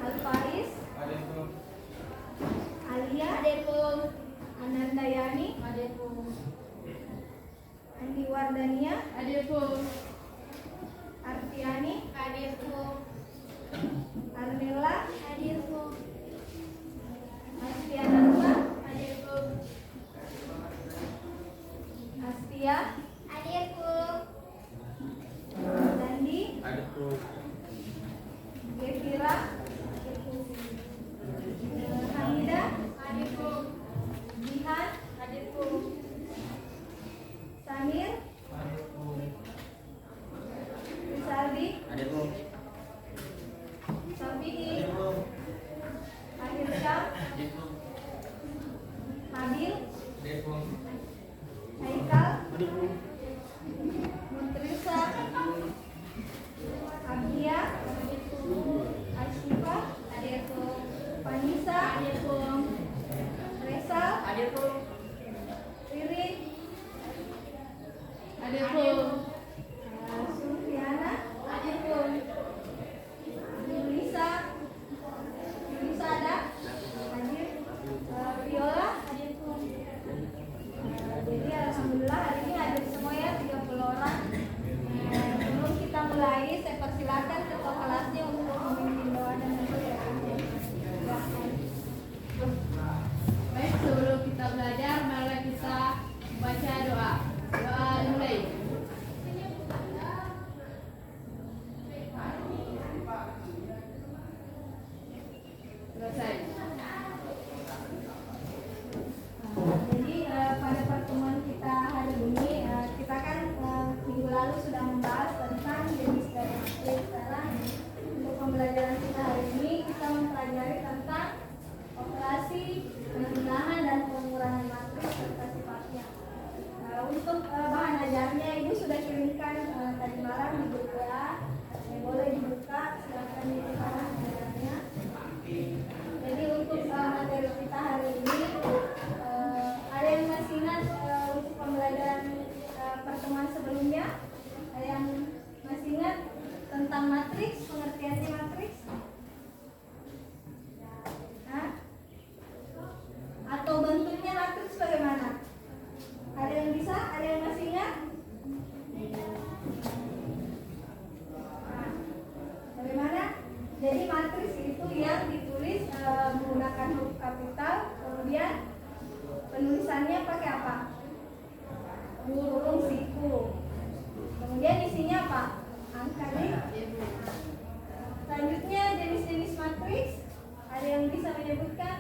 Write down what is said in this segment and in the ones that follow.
Alfaris, Alia, Anandayani, Andi Wardania, Artiani, Arnella, Astiananta, Astia, Dandi, Gefira, Hamida, Jihan, Samir, Rizaldi, Safi'i, Akhirsyam, Habil, Haikal, Nutrisa, Abdia, Ashifa, Vanessa, Resa, Ririn, Sulfiana, Yulisa ada hadir, Viola, jadi alhamdulillah hari ini hadir semua ya 30 orang. Sebelum kita mulai, saya persilakan ketua kelasnya untuk memimpin doa dan doa. Baik, sebelum kita belajar, mari kita baca doa. Doa mulai. Selesai. Jadi pada pertemuan kita hari ini, kita kan minggu lalu sudah membahas tentang jenis dari matris. Sekarang untuk pembelajaran kita hari ini kita mempelajari tentang operasi penambahan dan pengurangan matris serta sifatnya. Untuk bahan ajarnya ibu sudah kirimkan tadi malam di grup WA, yang boleh dibuka silakan dibuka bahan ajarnya. Jadi untuk materi kita hari ini ada yang masih ingat untuk pembelajaran pertemuan sebelumnya? Ada yang masih ingat tentang matriks, pengertiannya matriks? Hah? Atau bentuknya matriks bagaimana? Ada yang bisa? Ada yang masih ingat? Nah, bagaimana? Jadi matriks itu yang ditulis menggunakan huruf kapital, kemudian penulisannya pakai apa? Kurung siku. Kemudian isinya apa? Angka nih. Selanjutnya jenis-jenis matriks. Ada yang bisa menyebutkan?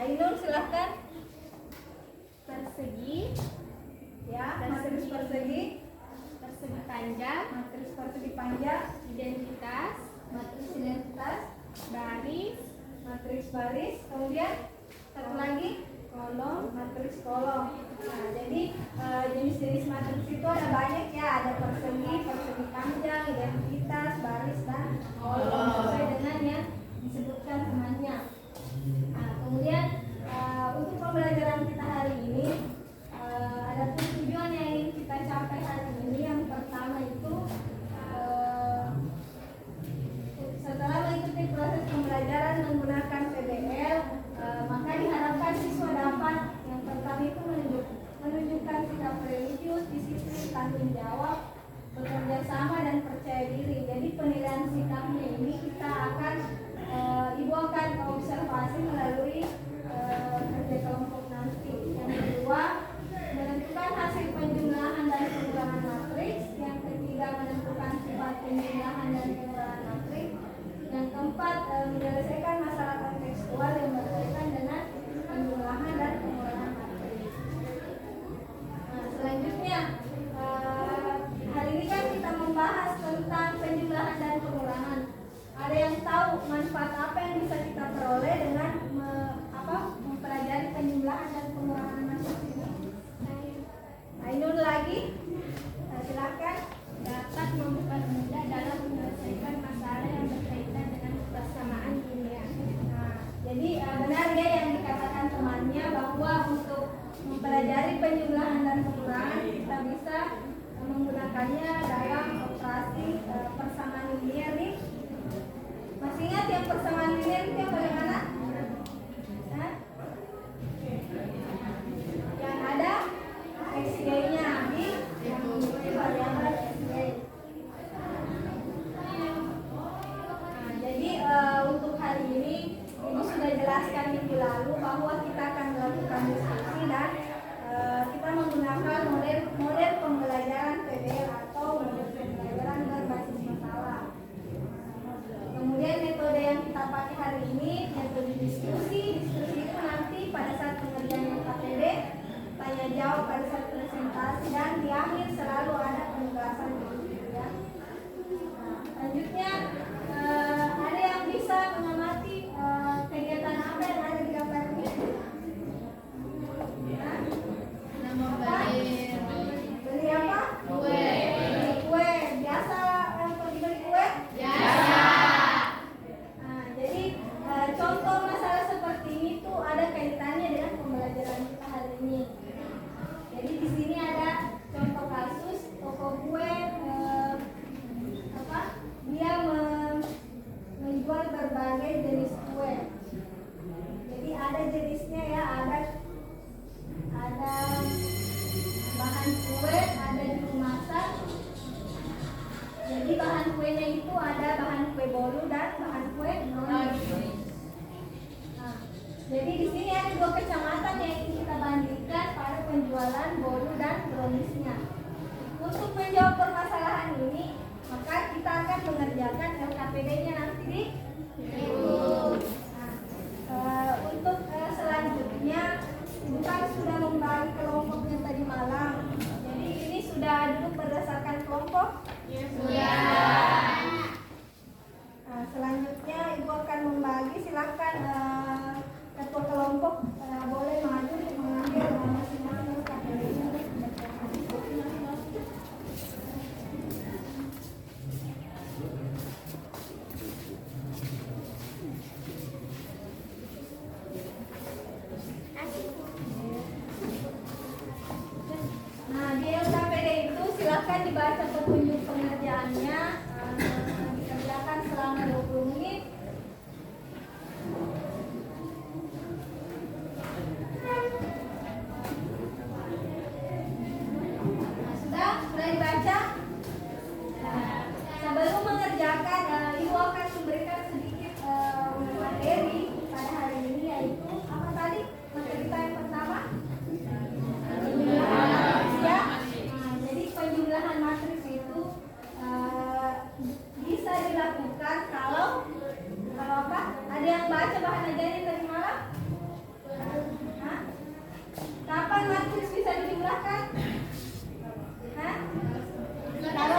Ainun silahkan. Persegi, Ya, matriks persegi, persegi panjang, matriks persegi panjang, identitas, matriks identitas, baris, matriks baris, kemudian satu lagi kolom, matriks kolom. Nah, jadi jenis-jenis matriks itu ada banyak ya, ada persegi, persegi panjang, identitas, baris dan kolom sesuai dengan yang disebutkan temannya. Nah, kemudian untuk pembelajaran kita hari ini ada tujuan yang ingin kita capai hari ini. Yang pertama itu setelah mengikuti proses pembelajaran menggunakan PBL, maka diharapkan siswa dapat yang pertama itu menunjukkan sikap religius, disiplin, tanggung jawab, bekerja sama dan percaya diri. lalu bahwa kita akan melakukan diskusi dan kita menggunakan model pembelajaran PBL atau model pembelajaran berbasis masalah. Kemudian metode yang kita pakai hari ini metode diskusi. Diskusi itu nanti pada saat pengerjaan KPD, tanya jawab pada saat presentasi, dan di akhir selalu ada penjelasan gitu ya. Selanjutnya ada yang bisa mengamati kegiatan apa yang ada di gambar ini? Nama beli Beli apa? kue. Beli kue. Biasa pergi beli kue? Biasa. Nah, jadi contoh masalah seperti ini tuh ada kaitannya dengan pembelajaran kita hari ini. Jadi di sini ada contoh kasus toko kue dia menjual berbagai jenis kue. Jadi ada jenisnya ya, ada bahan kue, ada juru masak. Jadi bahan kuenya itu ada bahan kue bolu dan bahan kue brownies. Nah, jadi di sini ada 2 kecamatan yang ingin kita bandingkan pada penjualan bolu dan browniesnya. Untuk menjawab permasalahan ini, maka kita akan mengerjakan LKPD-nya nanti di untuk selanjutnya Ibu kan sudah membagi kelompok yang tadi malam. Jadi ini sudah duduk berdasarkan kelompok? Selanjutnya Ibu akan membagi, silakan ketua kelompok boleh maju untuk mengambil masing-masing LKPD-nya. Nah, di LKPD itu silakan dibaca petunjuk pengerjaannya, dikerjakan selama 20 menit. Nah, sudah dibaca? Nah, sebelum mengerjakan, Ibu akan memberikan sedikit materi pada hari ini, yaitu apa tadi materi kita yang pertama? Ya. Nah, jadi penjumlahan matris itu bisa dilakukan kalau apa? Ada yang baca bahan ajarnya tadi malam? Hah? Kapan matris bisa dijumlahkan? Hah? Kalau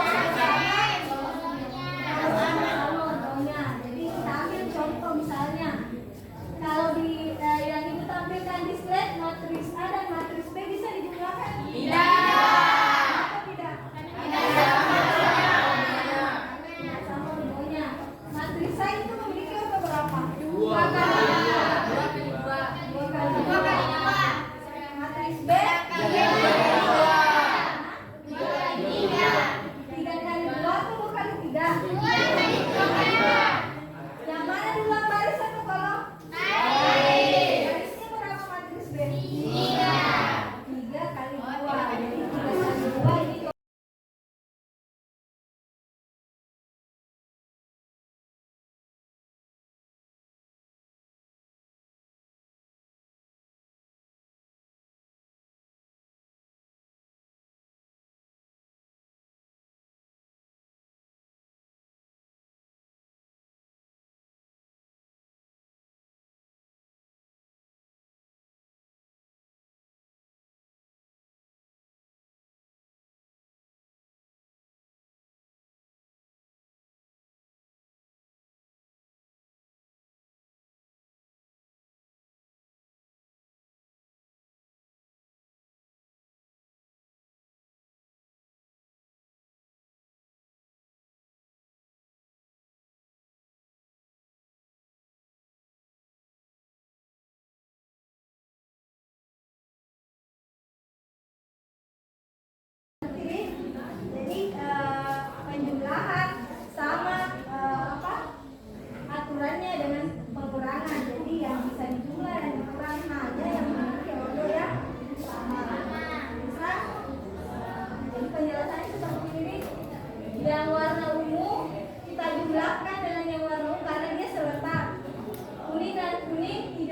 sama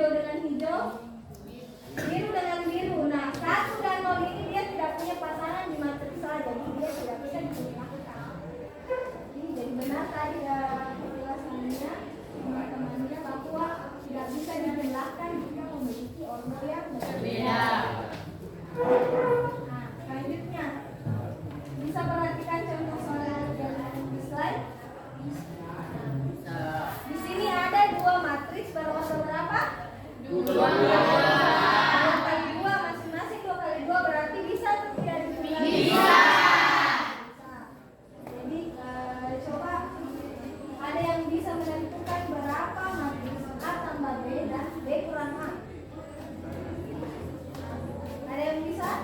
hijau dengan hijau, biru dengan biru. Nah, 1 dan 0 ini dia tidak punya pasangan di matriks A, jadi dia tidak bisa dijumlahkan. Jadi benar tadi penjelasannya teman-temannya bahwa tidak bisa dijumlahkan jika memiliki order yang berbeda. Nah, selanjutnya bisa perhatikan contoh soal yang ada di slide. Di sini ada 2 matriks berorder berapa? 2 kali 2, masing-masing 2 kali 2 berarti bisa atau tidak dijumlahkan? Bisa. Jadi coba ada yang bisa menentukan berapa matriks A tambah B dan B kurang A? Ada yang bisa?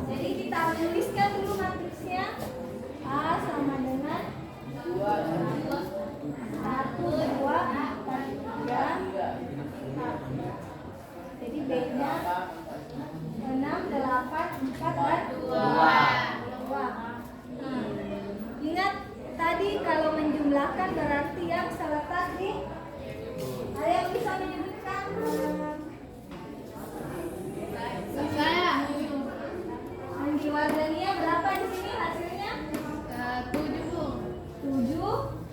Jadi kita tuliskan dulu matriksnya. A sama dengan 1, 2, 3. Jadi B-nya 6, 8, 4, dan 2. Ingat tadi kalau menjumlahkan berarti yang terletak di, ada yang bisa menyebutkan? Saya Menjualnya berapa di sini hasilnya? 7,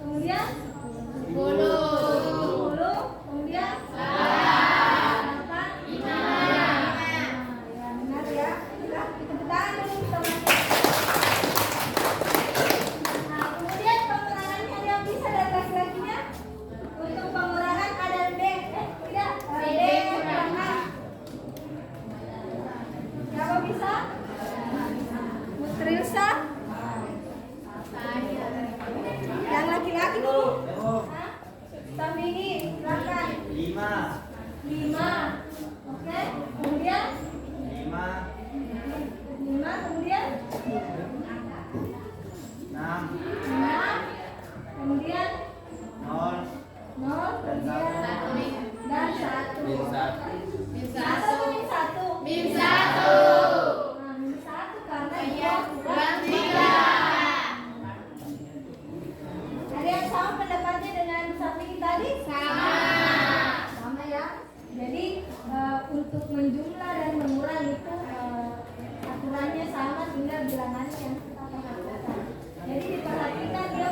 kemudian 10, kemudian 8, 5. Ya, benar ya. Kita tepuk tangan dulu teman-teman. Nah, kemudian pengurangannya ada yang bisa dari laki-lakinya? Untuk pengurangan A dan B. Tidak, B kurang A. Siapa bisa? Mutrilsa? Yang laki-laki dulu. Tandingi, silakan. 5. Oke, kemudian 5, kemudian 6, kemudian 0, kemudian dan 1. Min 1. Nah, min 1 karena dia kurang 3. Ada yang sama pendapatnya dengan Safi tadi? Sama ya. Jadi untuk menjumlah dan mengurangi itu aturannya sama, tinggal bilangannya yang kita perhatikan. Jadi diperhatikan dia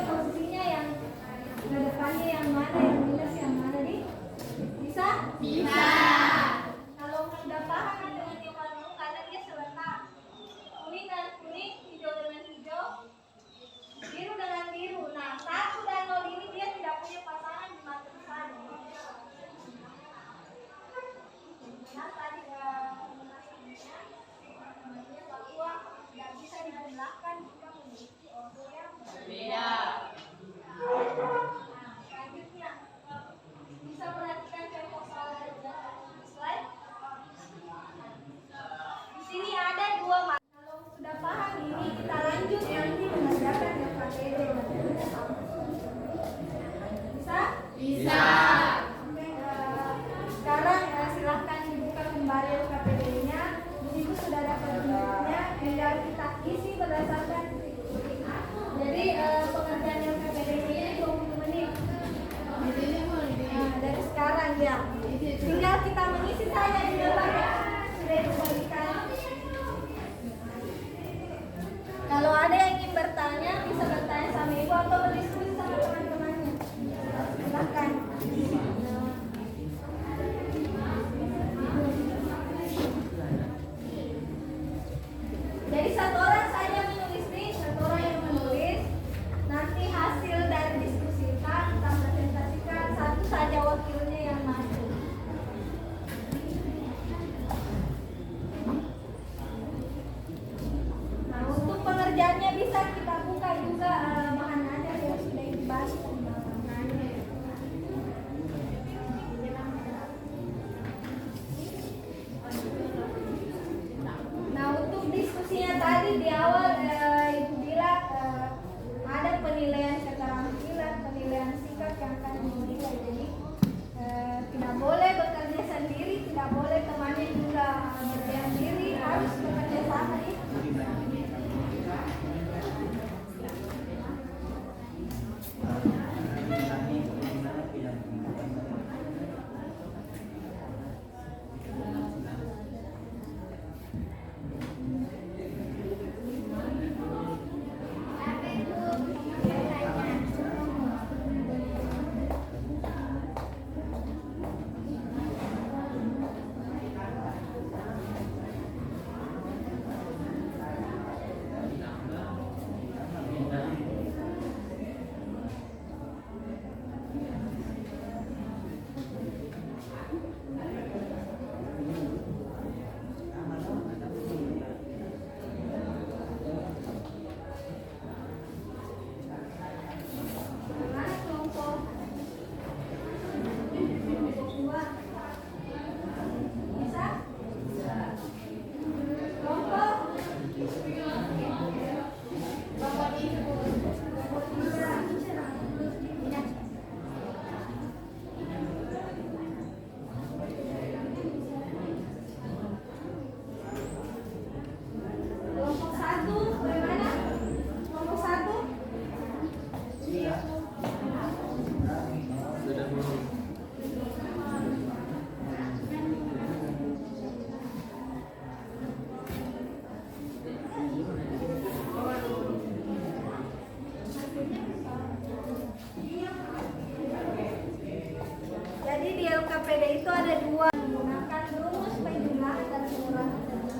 KPD itu ada dua, menggunakan rumus penjumlahan dan pengurangan saja.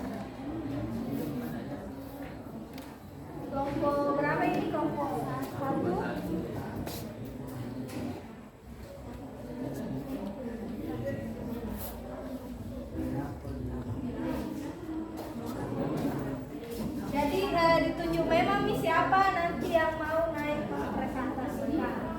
Kelompok berapa ini? Kelompok 1. Jadi ditunjuk memang nih siapa nanti yang mau naik ke presentasikan.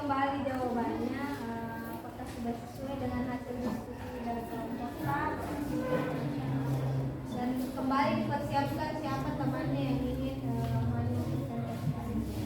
Kembali jawabannya, apakah sudah sesuai dengan hasil diskusi dari kelompok A, dan kembali dipersiapkan siapa temannya yang ingin maju kontestasi.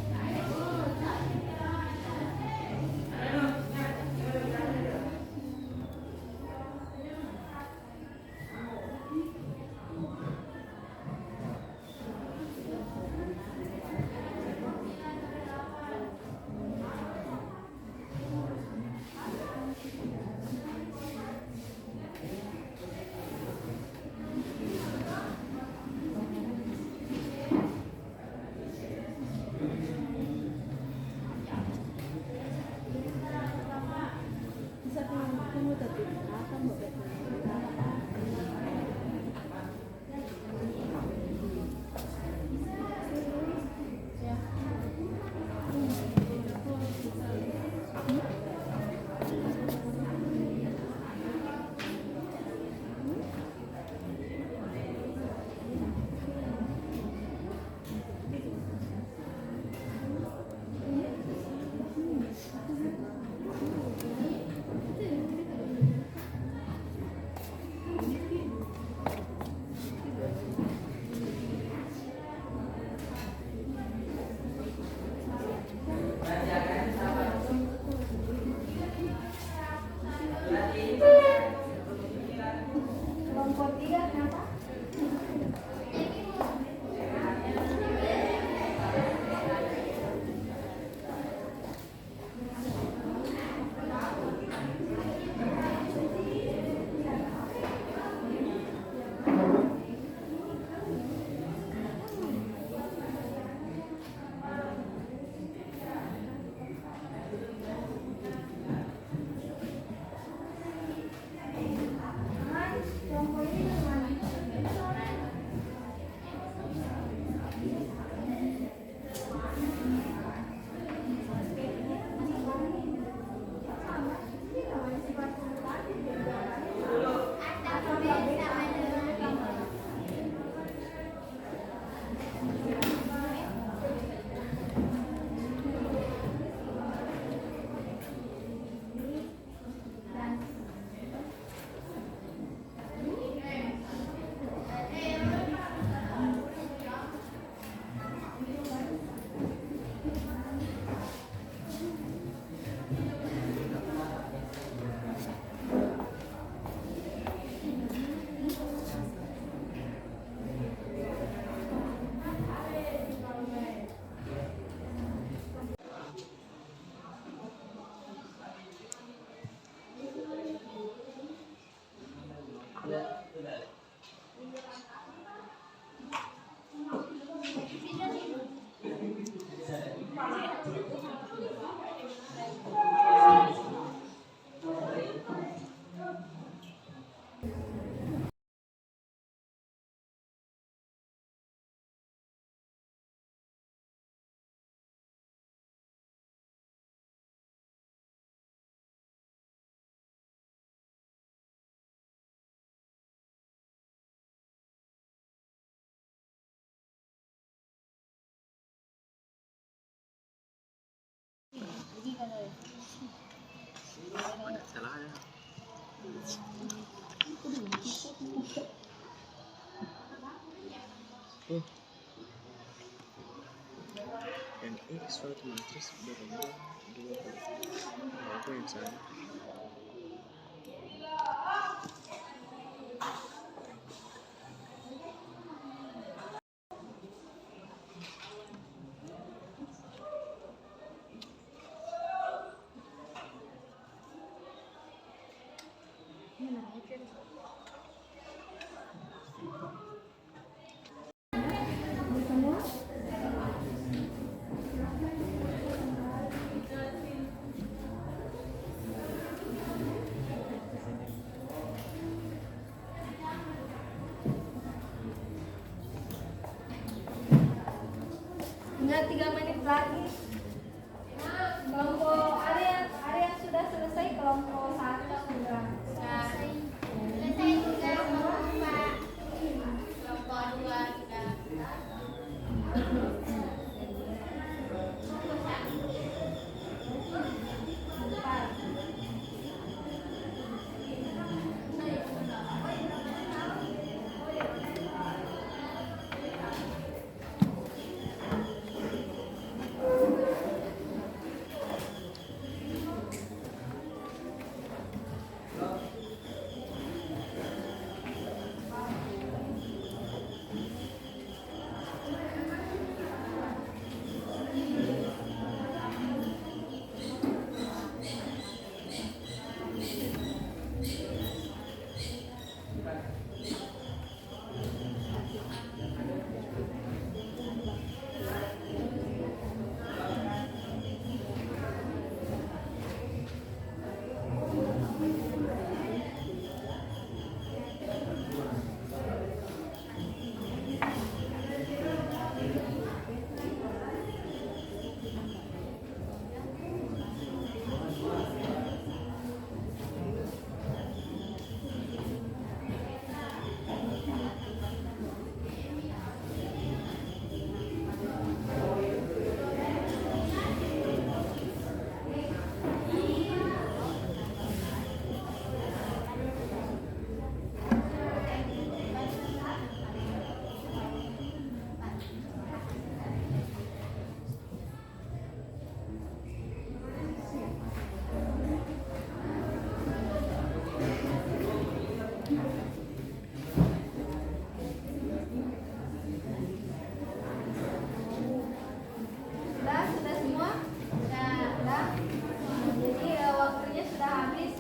Ada salah ya. Dan X suatu matriks berubah dua kali. Apa yang salah? Tinggal 3 menit lagi. Kelompok ada yang sudah selesai, kelompok 1 sudah selesai. Selesai juga kelompok 2 kita. Sudah semua? Sudah. Jadi waktunya sudah habis.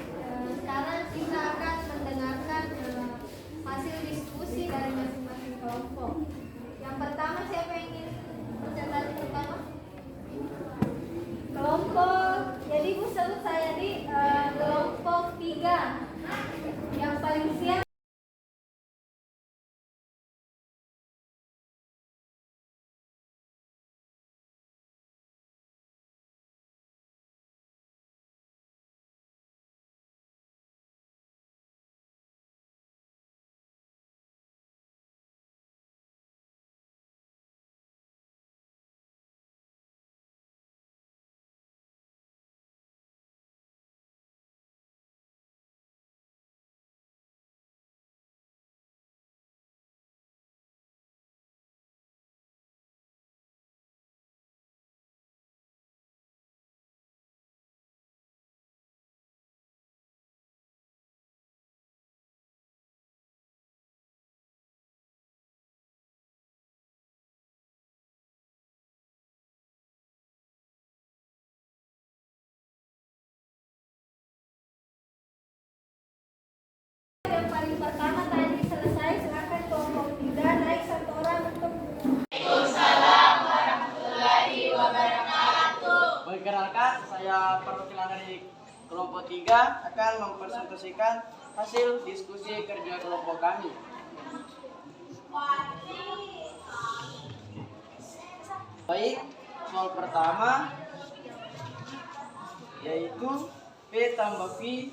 Sekarang kita akan mendengarkan hasil diskusi dari masing-masing kelompok. Yang pertama siapa yang ingin presentasi pertama? Kelompok. Jadi Bu sebut saya di kelompok 3. Yang paling siap. Yang paling pertama tadi selesai, silakan kelompok 3 naik 1 orang untuk. Perkenalkan, saya perwakilan dari kelompok 3 akan mempresentasikan hasil diskusi kerja kelompok kami. Baik, soal pertama yaitu P tambah Q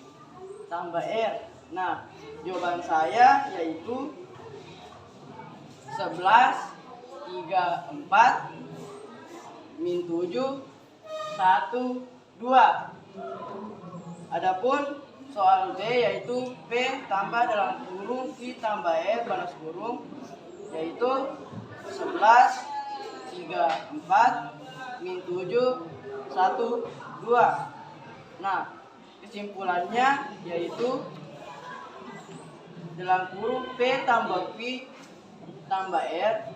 tambah R. Nah, jawaban saya yaitu 11, 3, 4, min 7, 1, Adapun soal B yaitu P tambah dalam kurung Q tambah R balas kurung yaitu 11, 3, 4, min 7, 1, 2. Nah, kesimpulannya yaitu dalam kurung P tambah Q tambah R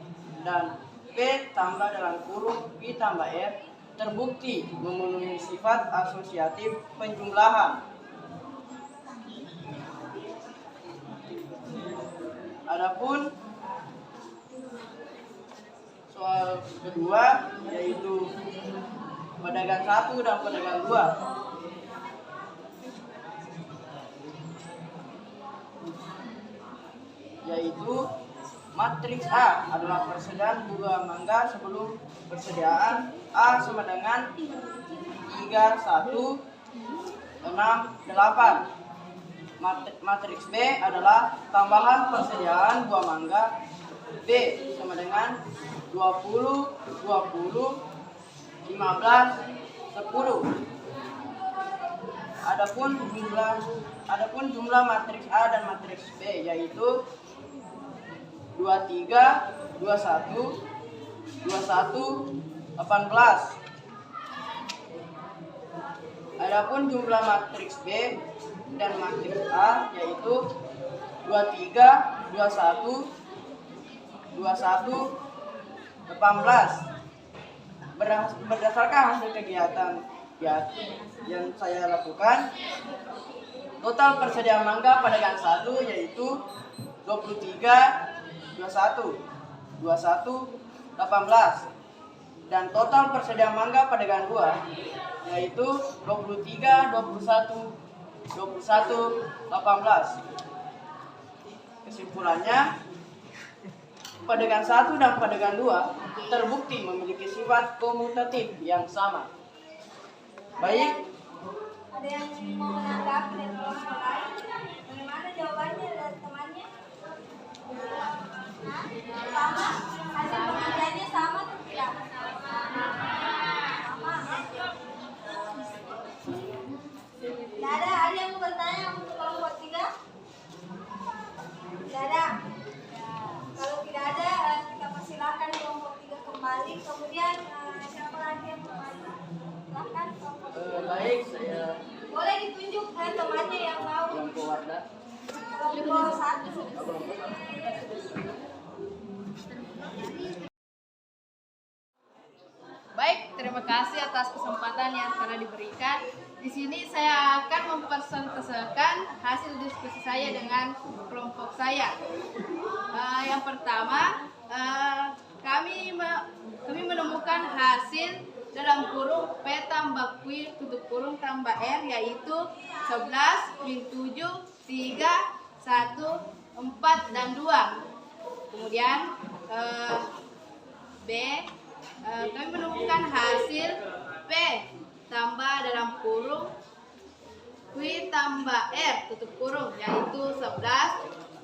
dan P tambah dalam kurung Q tambah R terbukti memenuhi sifat asosiatif penjumlahan. Adapun soal kedua yaitu pedagang 1 dan pedagang 2. Yaitu matriks A adalah persediaan buah mangga sebelum persediaan A sama dengan 3, 1, 6, 8. Matriks B adalah tambahan persediaan buah mangga B sama dengan 20, 20, 15, 10. Adapun jumlah matriks A dan matriks B yaitu 23, 21, 21, 18. Adapun jumlah matriks B dan matriks A yaitu 23, 21, 21, 18. Berdasarkan hasil kegiatan yang saya lakukan, total persediaan mangga pedagang 1 yaitu 23, 21, 21, 18. Dan total persediaan mangga pedagang 2 yaitu 23, 21, 21, 18. Kesimpulannya, pedagang 1 dan pedagang 2 terbukti memiliki sifat komutatif yang sama. Baik, Ada yang mau menanggapi dan kelompok lain? Bagaimana jawabannya dari temannya? Sama? Hasil pengerjaannya sama atau tidak? Sama. Tidak ada yang mau bertanya untuk kelompok 3? Tidak ada. Kalau tidak ada, kita persilakan kelompok 3 kembali. Kemudian siapa lagi yang mau bertanya? Silakan kelompok 3. baik, saya Boleh ditunjuk temannya yang mau. kelompok Wardah. Kelompok 1. Baik, terima kasih atas kesempatan yang telah diberikan. Di sini saya akan mempresentasikan hasil diskusi saya dengan kelompok saya. Yang pertama, kami menemukan hasil dalam kurung P tambah Q tutup kurung tambah R yaitu 11, min 7, 3, 1, 4, dan 2. Kemudian B, kami menemukan hasil P tambah dalam kurung Q tambah R tutup kurung yaitu 11,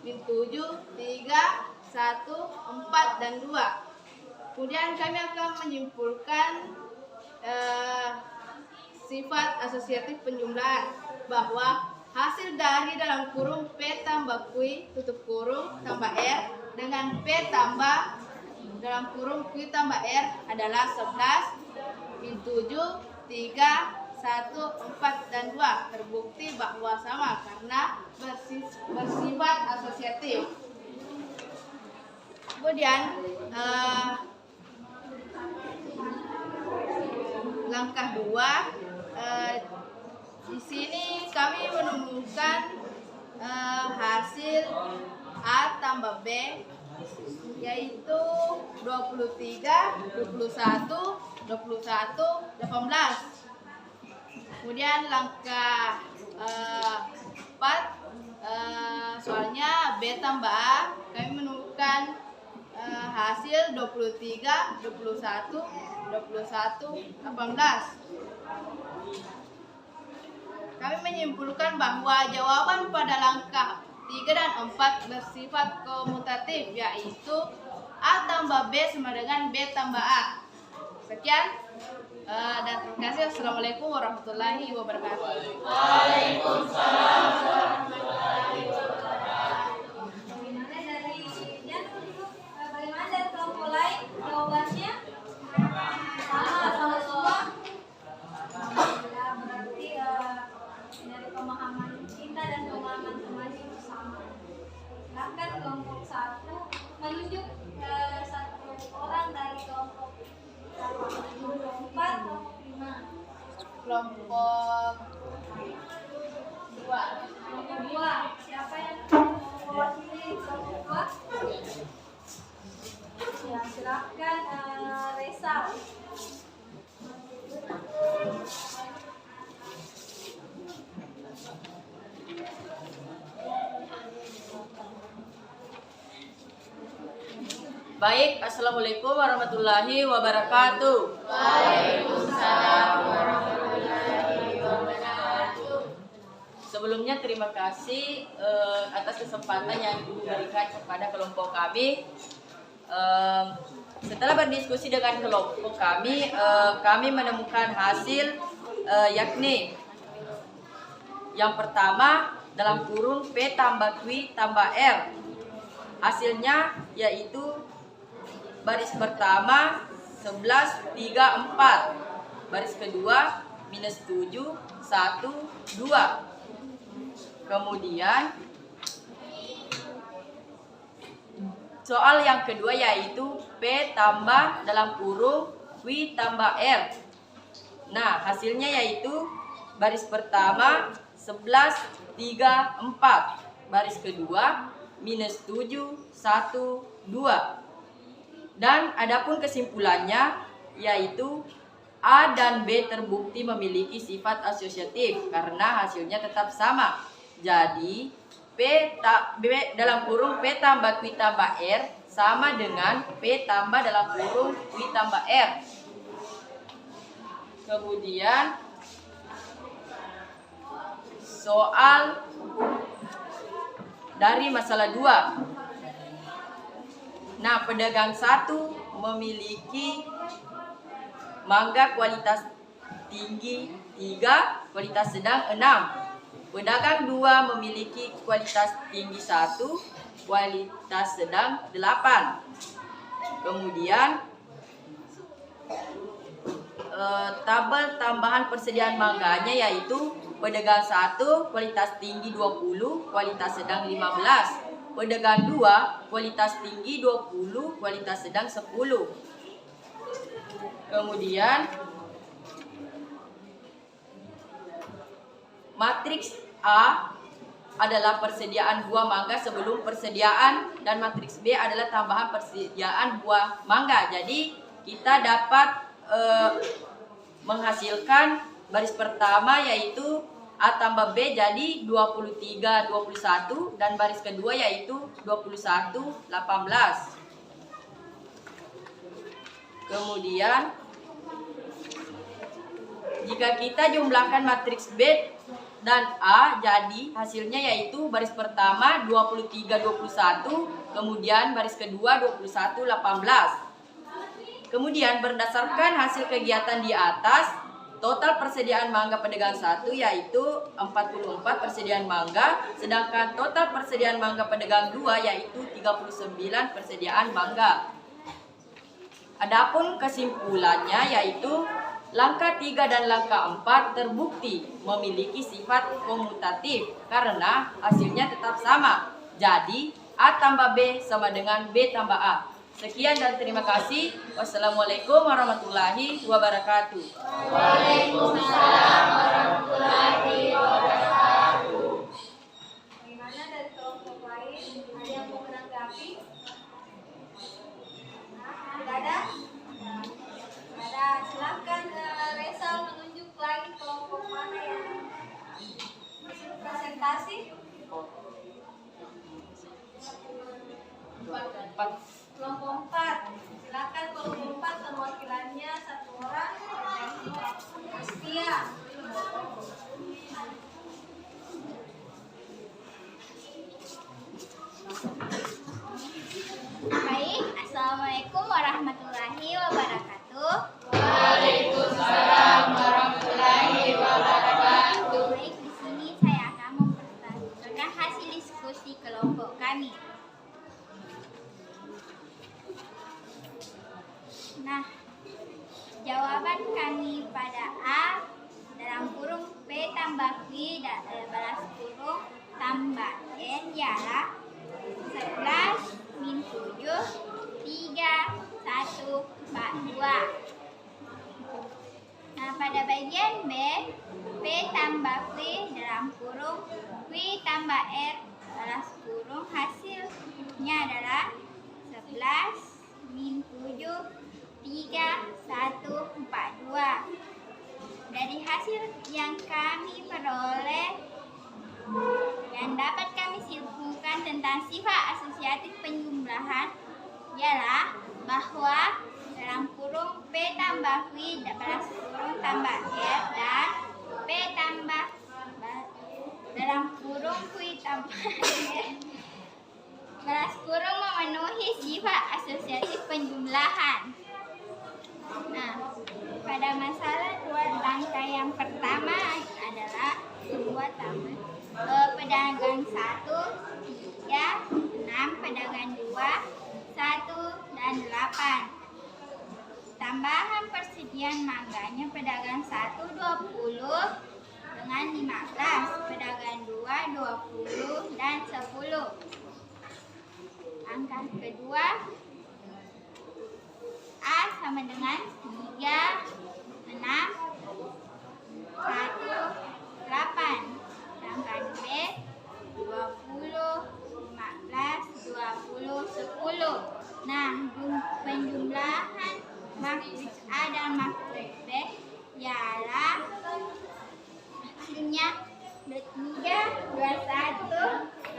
min 7, 3, 1, 4, dan 2. Kemudian kami akan menyimpulkan sifat asosiatif penjumlahan bahwa hasil dari dalam kurung P tambah Q tutup kurung tambah R dengan P tambah dalam kurung Q tambah R adalah 11, min 7, 3, 1, 4, dan 2. Terbukti bahwa sama karena bersifat asosiatif. Kemudian langkah 2, di sini kami menemukan hasil A tambah B yaitu 23, 21, 21, 18. Kemudian langkah 4, soalnya B tambah A, kami menemukan hasil 23, 21, 21, 18. Kami menyimpulkan bahwa jawaban pada langkah 3 dan 4 bersifat komutatif, yaitu A tambah B sama dengan B tambah A. Sekian. Dan terima kasih. Assalamualaikum warahmatullahi wabarakatuh. Bagaimana dari Janur dulu? Bagaimana dari kelompok lain? Jawabannya sama semua. Ya, berarti dari pemahaman kita dan pemahaman semuanya itu sama. Silakan kelompok 1 menunjuk satu orang dari kelompok 4, kelompok 5. Kelompok 2. Kelompok 2, siapa yang mewakili kelompok 2? Ya, silakan Reza. Baik, Assalamualaikum warahmatullahi wabarakatuh. Waalaikumsalam warahmatullahi wabarakatuh. Sebelumnya terima kasih atas kesempatan yang diberikan kepada kelompok kami. Setelah berdiskusi dengan kelompok kami, kami menemukan hasil yakni yang pertama dalam kurung P tambah Q tambah R. Hasilnya yaitu baris pertama 11, 3, 4. Baris kedua minus 7, 1, 2. Kemudian soal yang kedua yaitu P tambah dalam kurung Q tambah R. Nah, hasilnya yaitu baris pertama 11, 3, 4. Baris kedua minus 7, 1, 2. Dan adapun kesimpulannya yaitu A dan B terbukti memiliki sifat asosiatif karena hasilnya tetap sama. Jadi B dalam kurung P tambah Q tambah R sama dengan P tambah dalam kurung Q tambah R. Kemudian soal dari masalah 2. Nah, pedagang 1 memiliki mangga kualitas tinggi 3, kualitas sedang 6. Pedagang 2 memiliki kualitas tinggi 1, kualitas sedang 8. Kemudian tabel tambahan persediaan mangganya yaitu pedagang 1 kualitas tinggi 20, kualitas sedang 15. Pedagang 2 kualitas tinggi 20, kualitas sedang 10. Kemudian matriks A adalah persediaan buah mangga sebelum persediaan dan matriks B adalah tambahan persediaan buah mangga. Jadi kita dapat menghasilkan baris pertama yaitu A tambah B jadi 23, 21 dan baris kedua yaitu 21, 18. Kemudian jika kita jumlahkan matriks B dan A jadi hasilnya yaitu baris pertama 23, 21, kemudian baris kedua 21, 18. Kemudian berdasarkan hasil kegiatan di atas, total persediaan mangga pedagang 1 yaitu 44 persediaan mangga, sedangkan total persediaan mangga pedagang 2 yaitu 39 persediaan mangga. Adapun kesimpulannya yaitu langkah 3 dan langkah 4 terbukti memiliki sifat komutatif karena hasilnya tetap sama. Jadi A tambah B sama dengan B tambah A. Sekian dan terima kasih. Wassalamualaikum warahmatullahi wabarakatuh. Waalaikumsalam warahmatullahi wabarakatuh. Bagaimana dari kelompok lain? Ada yang mau menanggapi? Tidak ada? Tidak ada. Silakan Reza menunjuk lagi kelompok mana yang presentasi. Kelompok 4. Silakan kelompok 4 perwakilannya satu orang. Setia. tambah Q balas kurung tambah N ialah 11 min 7 3 1 4 2. Nah, pada bagian B, P tambah Q dalam kurung Q tambah R balas kurung hasilnya adalah 11 min 7 3 1 4 2. Dari hasil yang kami peroleh yang dapat kami simpulkan tentang sifat asosiatif penjumlahan ialah bahwa dalam kurung P tambah Q balas kurung tambah R dan P tambah dalam kurung Q tambah R balas kurung memenuhi sifat asosiatif penjumlahan. Nah, pada masalah 2 langkah yang pertama adalah 2 tambah pedagang 1, 3, 6, pedagang 2, 1, dan 8. Tambahan persediaan mangganya pedagang 1 20 dengan 15, pedagang 2 20 dan 10. Angka kedua A sama dengan 3, 6, 1, 8. Sedangkan B 20, 15, 20, 10. Nah, penjumlahan matriks A dan matriks B ialah hasilnya 3, 21,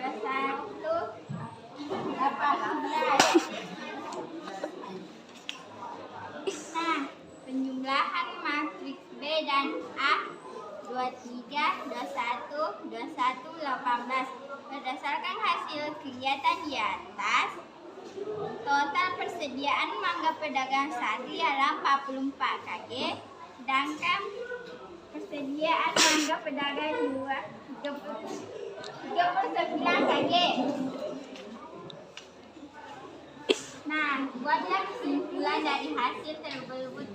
21, 18. Nah, penjumlahan matriks B dan A 23, 21, 21, 18. Berdasarkan hasil kegiatan di atas, total persediaan mangga pedagang 1 ialah 44 kg, sedangkan persediaan mangga pedagang 2 39 kg. Nah, buatlah kesimpulan dari hasil tersebut.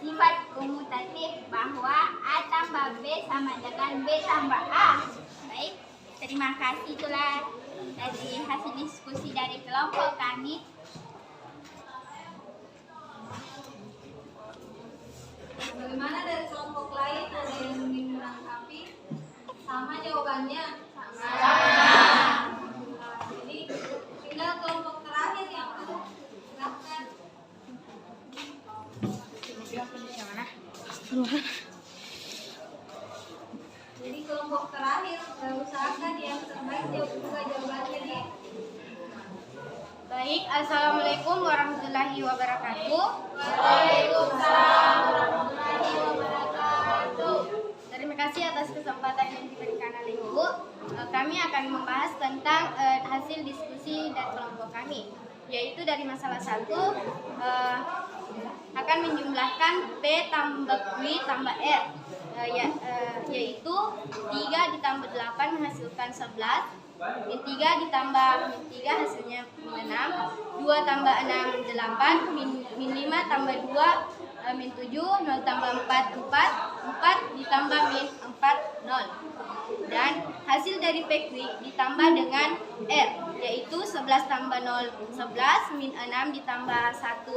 Sifat komutatif bahwa A tambah B sama dengan B tambah A. Baik, terima kasih itulah dari hasil diskusi dari kelompok kami. Bagaimana dari kelompok lain, ada yang ingin menanggapi? Sama jawabannya? Sama. Jadi tinggal kelompok terakhir yang silahkan. Jadi kelompok terakhir usahakan yang terbaik jawab juga jawabannya nih. Baik, Assalamualaikum warahmatullahi wabarakatuh. Waalaikumsalam warahmatullahi wabarakatuh. Terima kasih atas kesempatan yang diberikan oleh Ibu. Kami akan membahas tentang hasil diskusi dari kelompok kami, yaitu dari masalah 1 akan menjumlahkan P tambah Q tambah R, yaitu 3 ditambah 8 menghasilkan 11, min 3 ditambah min 3 hasilnya min 6, 2 tambah 6 8, min 5 tambah 2 min 7, 0 tambah 4 4, 4 ditambah min 4 0. Dan hasil dari PQ ditambah dengan R, yaitu 11 tambah 0 11, min 6 ditambah 1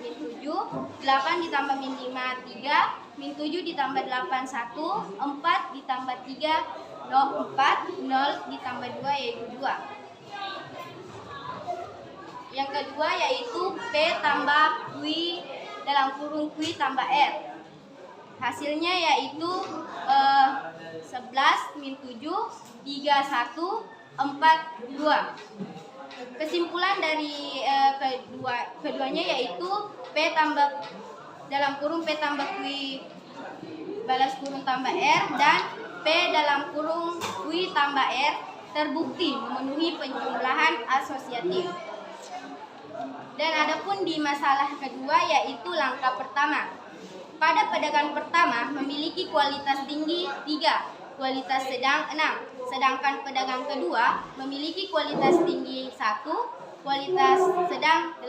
min 7, 8 ditambah min 5 3, min 7 ditambah 8 1, 4 ditambah 3 4, 0 ditambah 2 yaitu 2. Yang kedua yaitu P tambah Q dalam kurung Q tambah R. Hasilnya yaitu 11 min 7, 3, 1, 4, 2. Kesimpulan dari keduanya yaitu P tambah dalam kurung P tambah Q balas kurung tambah R dan P dalam kurung Q tambah R terbukti memenuhi penjumlahan asosiatif. Dan adapun di masalah kedua yaitu langkah pertama. Pada pedagang pertama memiliki kualitas tinggi 3, kualitas sedang 6. Sedangkan pedagang kedua memiliki kualitas tinggi 1, kualitas sedang 8.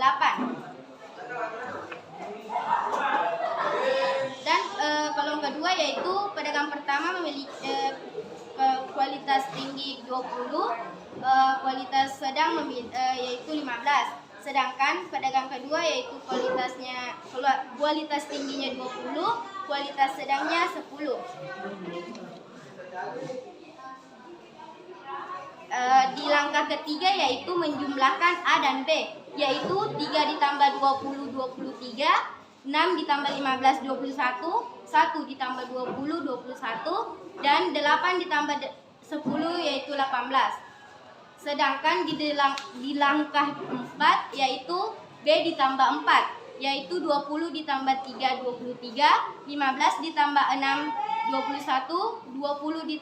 Dan kolom kedua kedua yaitu pedagang pertama memiliki kualitas tinggi 20, kualitas sedang yaitu 15. Sedangkan pedagang kedua yaitu kualitas tingginya 20, kualitas sedangnya 10. Di langkah ketiga yaitu menjumlahkan A dan B, yaitu 3 ditambah 20, 23, 6 ditambah 15, 21, 1 ditambah 20, 21, dan 8 ditambah 10 yaitu 18. Sedangkan di langkah 4 yaitu B ditambah 4, yaitu 20 ditambah 3, 23, 15 ditambah 6, 21, 21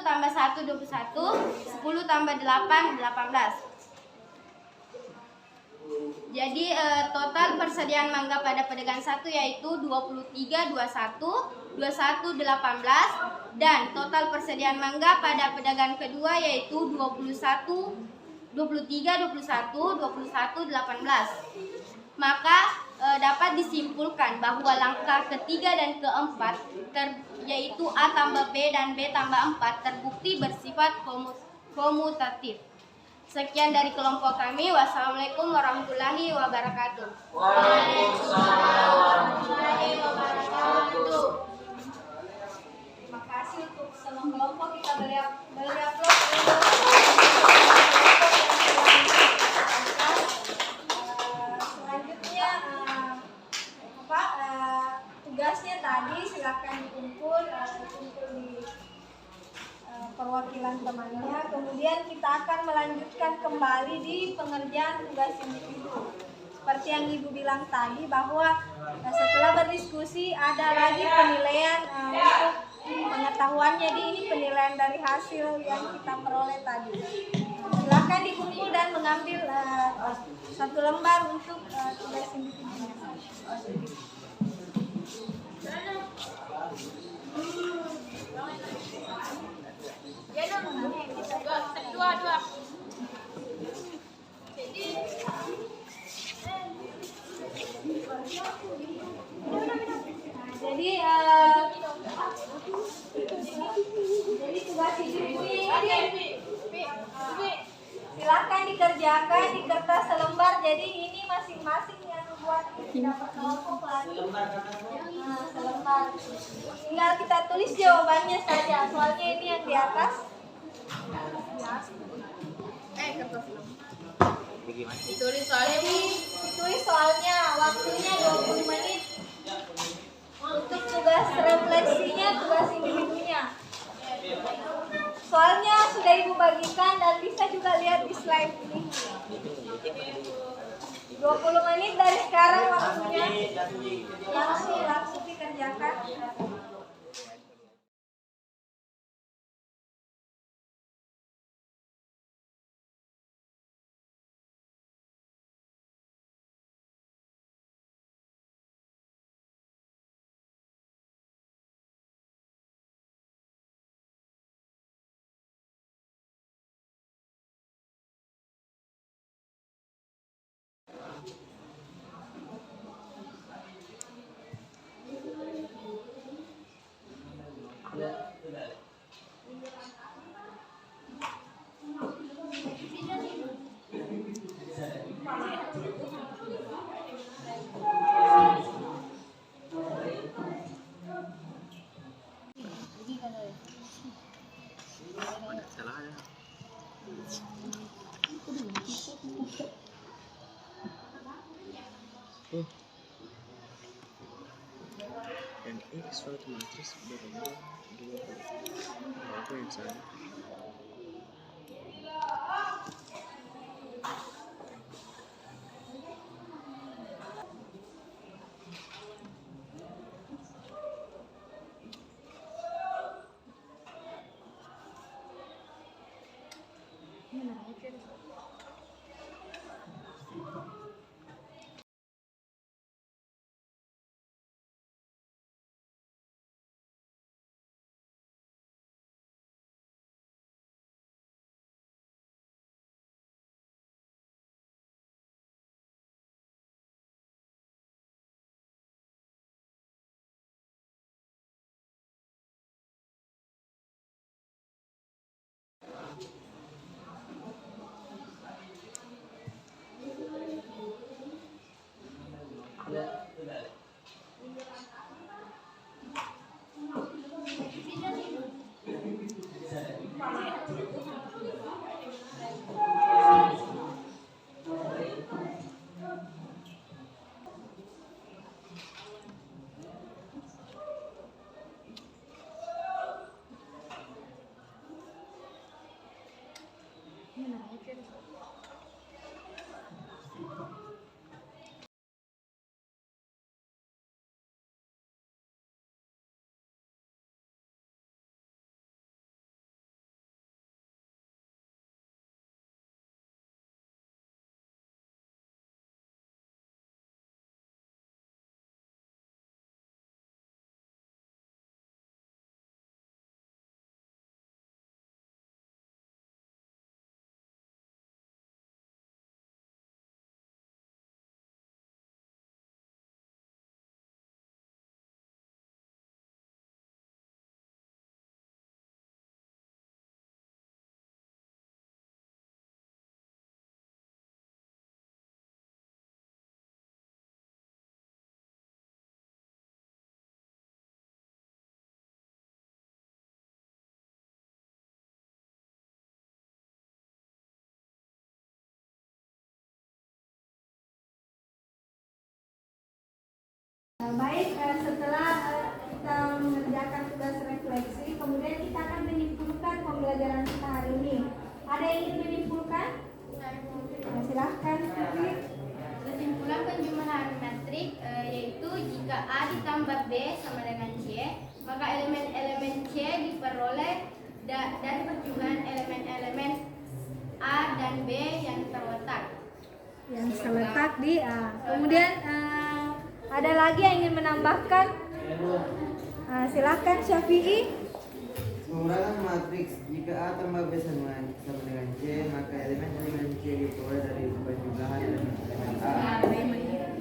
tambah 1, 21, 10 tambah 8, 18. Jadi total persediaan mangga pada pedagang 1 yaitu 23, 21, 21, 18, dan total persediaan mangga pada pedagang kedua yaitu 21, 23, 21, 21, 18. Maka dapat disimpulkan bahwa langkah ketiga dan keempat yaitu A tambah B dan B tambah 4 terbukti bersifat komutatif. Sekian dari kelompok kami. Wassalamualaikum warahmatullahi wabarakatuh. Waalaikumsalam warahmatullahi wabarakatuh. Terima kasih untuk semua kelompok. Kita beri aplaus. Selanjutnya tugasnya tadi silakan dikumpul di perwakilan temannya. Kemudian kita akan melanjutkan kembali di pengerjaan tugas individu. Seperti yang Ibu bilang tadi bahwa setelah berdiskusi ada lagi penilaian untuk pengetahuan. Jadi ini penilaian dari hasil yang kita peroleh tadi. Silakan dikumpul dan mengambil satu lembar untuk tugas individunya. Dua. Jadi tugas individunya ini silakan dikerjakan di kertas selembar. Jadi ini masing-masing yang buat dapat kelompok lagi. Selembar. Tinggal kita tulis jawabannya saja. Soalnya ini yang di atas. Kertas. Bagaimana? Ditulis soalnya Jadi ditulis soalnya waktunya 20 menit. Untuk tugas refleksinya, tugas individunya. Soalnya sudah Ibu bagikan dan bisa juga lihat di slide ini. 20 menit dari sekarang waktunya. Langsung dikerjakan. Salah ada. Dan X suatu matris berumur 20. Apa yang salah? Baik, setelah kita mengerjakan tugas refleksi, kemudian kita akan menyimpulkan pembelajaran kita hari ini. Ada yang ingin menyimpulkan? Silahkan. Kesimpulan penjumlahan matrik yaitu jika A ditambah B sama dengan C, maka elemen-elemen C diperoleh dari perjumlahan elemen-elemen A dan B yang terletak. Yang terletak di A. Kemudian ada lagi yang ingin menambahkan? Silahkan Syafi'i. Pengurangan matriks jika A tambah B sama dengan C, maka elemen-elemen C diperoleh dari penjumlahan elemen A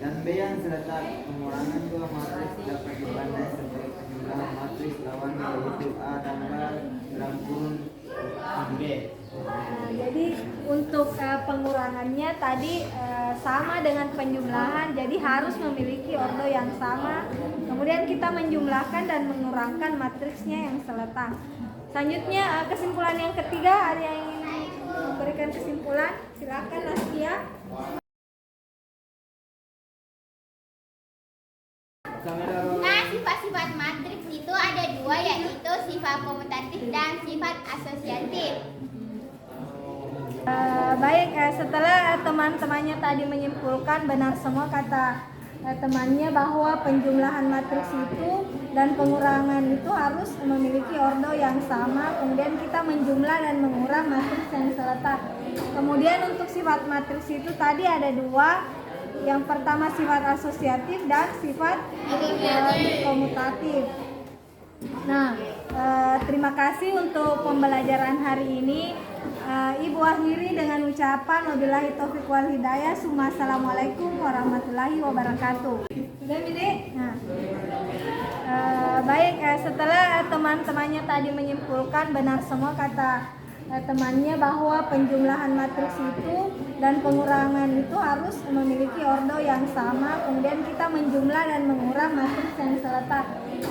dan B yang terletak. Pengurangan dua matriks dapat dipandai sebagai penjumlahan matriks lawannya, yaitu A tambah dalam kurung B. Jadi untuk pengurangannya tadi sama dengan penjumlahan, jadi harus memiliki ordo yang sama. Kemudian kita menjumlahkan dan mengurangkan matriksnya yang seletak. Selanjutnya kesimpulan yang ketiga, ada yang ingin memberikan kesimpulan? Silakan Nastia. Nah, sifat-sifat matriks itu ada dua, yaitu sifat komutatif dan sifat asosiatif. Baik, setelah teman-temannya tadi menyimpulkan benar semua kata temannya bahwa penjumlahan matriks itu dan pengurangan itu harus memiliki ordo yang sama. Kemudian kita menjumlah dan mengurang matriks yang seletak. Kemudian untuk sifat matriks itu tadi ada dua. Yang pertama sifat asosiatif dan sifat komutatif. Nah, terima kasih untuk pembelajaran hari ini. Ibu akhiri dengan ucapan wabillahi taufiq wal hidayah. Assalamualaikum warahmatullahi wabarakatuh. Sudah, Bide? Nah, baik, setelah teman-temannya tadi menyimpulkan benar semua kata temannya bahwa penjumlahan matriks itu dan pengurangan itu harus memiliki ordo yang sama. Kemudian kita menjumlah dan mengurang matriks yang seletak.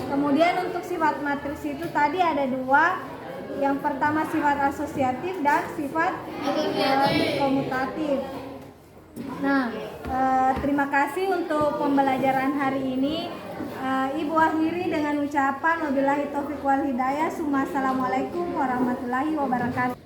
Kemudian untuk sifat matriks itu tadi ada dua. Yang pertama sifat asosiatif dan sifat komutatif. Nah, terima kasih untuk pembelajaran hari ini. Ibu akhiri dengan ucapan wabillahi taufiq wal hidayah. Assalamualaikum warahmatullahi wabarakatuh.